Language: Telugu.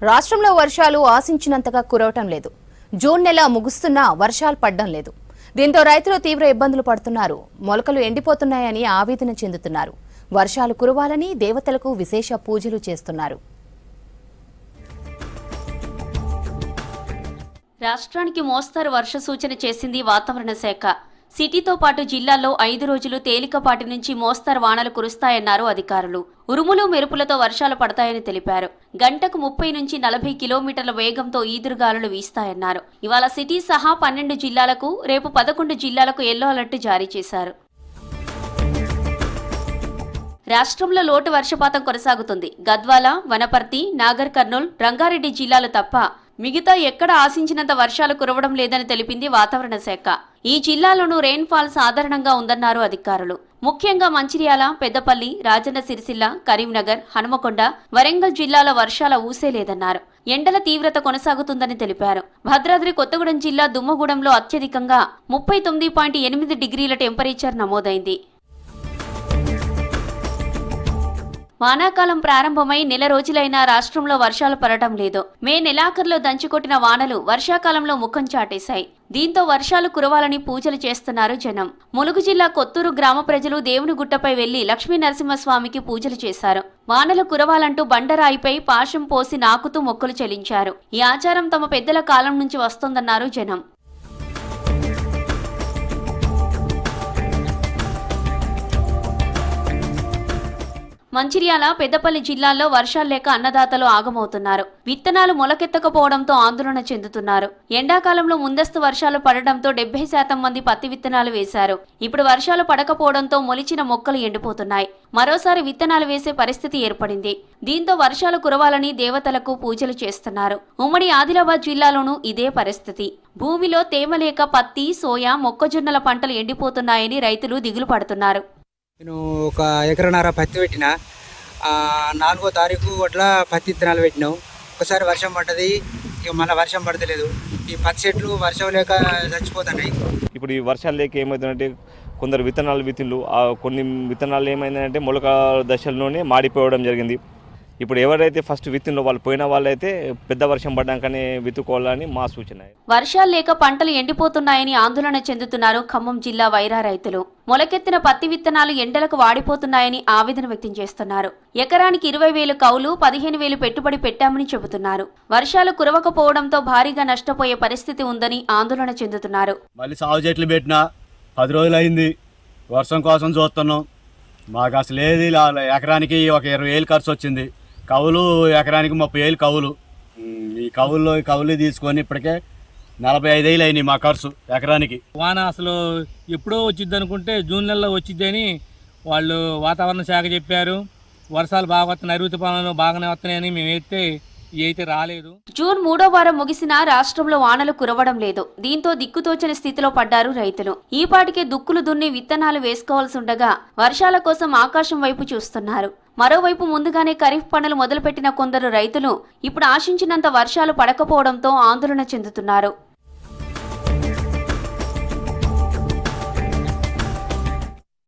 రాష్ట్రంలో వర్షాలు ఆశించినంతగా కురవటం లేదు. జూన్ నెల ముగుస్తున్నా వర్షాలు పడడం లేదు. దీంతో రైతులు తీవ్ర ఇబ్బందులు పడుతున్నారు. మొలకలు ఎండిపోతున్నాయని ఆవేదన చెందుతున్నారు. వర్షాలు కురవాలని దేవతలకు విశేష పూజలు చేస్తున్నారు. రాష్ట్రానికి మోస్తరు వర్ష సూచన చేసింది వాతావరణ శాఖ. సిటీతో పాటు జిల్లాల్లో 5 రోజులు తేలికపాటి నుంచి మోస్తరు వానలు కురుస్తాయన్నారు అధికారులు. ఉరుములు మెరుపులతో వర్షాలు పడతాయని తెలిపారు. గంటకు 30 నుంచి 40 కిలోమీటర్ల వేగంతో ఈదురుగాలులు వీస్తాయన్నారు. ఇవాళ సిటీ సహా 12 జిల్లాలకు, రేపు 11 జిల్లాలకు ఎల్లో అలర్ట్ జారీ చేశారు. రాష్ట్రంలో లోటు వర్షపాతం కొనసాగుతుంది. గద్వాల, వనపర్తి, నాగర్ కర్నూల్, రంగారెడ్డి జిల్లాలు తప్ప మిగతా ఎక్కడ ఆశించినంత వర్షాలు కురవడం లేదని తెలిపింది వాతావరణ శాఖ. ఈ జిల్లాలోనూ రెయిన్ఫాల్ సాధారణంగా ఉందన్నారు అధికారులు. ముఖ్యంగా మంచిర్యాల, పెద్దపల్లి, రాజన్న సిరిసిల్ల, కరీంనగర్, హనుమకొండ, వరంగల్ జిల్లాల వర్షాల ఊసే లేదన్నారు. ఎండల తీవ్రత కొనసాగుతుందని తెలిపారు. భద్రాద్రి కొత్తగూడెం జిల్లా దుమ్మగూడెంలో అత్యధికంగా 39.8 డిగ్రీల టెంపరేచర్ నమోదైంది. వానాకాలం ప్రారంభమై నెల రోజులైనా రాష్ట్రంలో వర్షాలు పడటం లేదు. మే నెలాఖరులో దంచుకొట్టిన వానలు వర్షాకాలంలో ముఖం చాటేశాయి. దీంతో వర్షాలు కురవాలని పూజలు చేస్తున్నారు జనం. ములుగు జిల్లా కొత్తూరు గ్రామ ప్రజలు దేవుని గుట్టపై వెళ్లి లక్ష్మీ నరసింహస్వామికి పూజలు చేశారు. వానలు కురవాలంటూ బండరాయిపై పాశం పోసి నాకుతూ మొక్కులు చెల్లించారు. ఈ ఆచారం తమ పెద్దల కాలం నుంచి వస్తోందన్నారు జనం. మంచిర్యాల, పెద్దపల్లి జిల్లాల్లో వర్షాలు లేక అన్నదాతలు ఆగమవుతున్నారు. విత్తనాలు మొలకెత్తకపోవడంతో ఆందోళన చెందుతున్నారు. ఎండాకాలంలో ముందస్తు వర్షాలు పడడంతో 70% మంది పత్తి విత్తనాలు వేశారు. ఇప్పుడు వర్షాలు పడకపోవడంతో మొలిచిన మొక్కలు ఎండిపోతున్నాయి. మరోసారి విత్తనాలు వేసే పరిస్థితి ఏర్పడింది. దీంతో వర్షాలు కురవాలని దేవతలకు పూజలు చేస్తున్నారు. ఉమ్మడి ఆదిలాబాద్ జిల్లాలోనూ ఇదే పరిస్థితి. భూమిలో తేమ లేక పత్తి, సోయా, మొక్కజొన్నల పంటలు ఎండిపోతున్నాయని రైతులు దిగులు పడుతున్నారు. నేను 1 ఎకరన్నర పత్తి పెట్టిన 4వ తారీఖు అట్లా పత్తి విత్తనాలు పెట్టినాం. ఒకసారి వర్షం పడ్డది, ఇక మళ్ళీ వర్షం పడతలేదు. ఈ పత్తి చెట్లు వర్షం లేక చచ్చిపోతున్నాయి. ఇప్పుడు ఈ వర్షాలు లేక ఏమవుతుందంటే కొందరు విత్తనాలు కొన్ని విత్తనాలు ఏమైందంటే మొలక దశల్లోనే మాడిపోవడం జరిగింది. ఇప్పుడు ఎవరైతే ఫస్ట్ విత్తినో వాళ్ళు పోయిన వాళ్ళైతే పెద్ద వర్షం పడ్డాకనే విత్తుకోవాలని మా సూచన. వర్షాలు లేక పంటలు ఎండిపోతున్నాయని ఆందోళన చెందుతున్నారు ఖమ్మం జిల్లా వైరా రైతులు. మొలకెత్తిన పత్తి విత్తనాలు ఎండలకు వాడిపోతున్నాయని ఆవేదన వ్యక్తం చేస్తున్నారు. ఎకరానికి 20,000 కౌలు, 15,000 పెట్టుబడి పెట్టామని చెబుతున్నారు. వర్షాలు కురవకపోవడంతో భారీగా నష్టపోయే పరిస్థితి ఉందని ఆందోళన చెందుతున్నారు. మళ్ళీ సాగు చెట్లు పెట్టినా 10 రోజులు అయింది. వర్షం కోసం చూస్తున్నాం. మాకు అసలు ఏది ఎకరానికి ఒక 20,000 ఖర్చు వచ్చింది. కవులు ఎకరానికి 30,000 కవులు. ఈ కవులు తీసుకొని ఇప్పటికే 45,000 అయినాయి మా ఖర్చు ఎకరానికి. వాన అసలు ఎప్పుడో వచ్చింది అనుకుంటే జూన్ నెలలో వచ్చిద్దని వాళ్ళు వాతావరణ శాఖ చెప్పారు. వర్షాలు బాగా వస్తున్నాయి, నైరుతి పనులు బాగానే వస్తున్నాయని మేము అయితే రాలేదు. జూన్ 3వ వారం ముగిసినా రాష్ట్రంలో వానలు కురవడం లేదు. దీంతో దిక్కుతోచని స్థితిలో పడ్డారు రైతులు. ఈపాటికే దుక్కులు దున్ని విత్తనాలు వేసుకోవాల్సి ఉండగా వర్షాల కోసం ఆకాశం వైపు చూస్తున్నారు. మరోవైపు ముందుగానే ఖరీఫ్ పనులు మొదలుపెట్టిన కొందరు రైతులు ఇప్పుడు ఆశించినంత వర్షాలు పడకపోవడంతో ఆందోళన చెందుతున్నారు.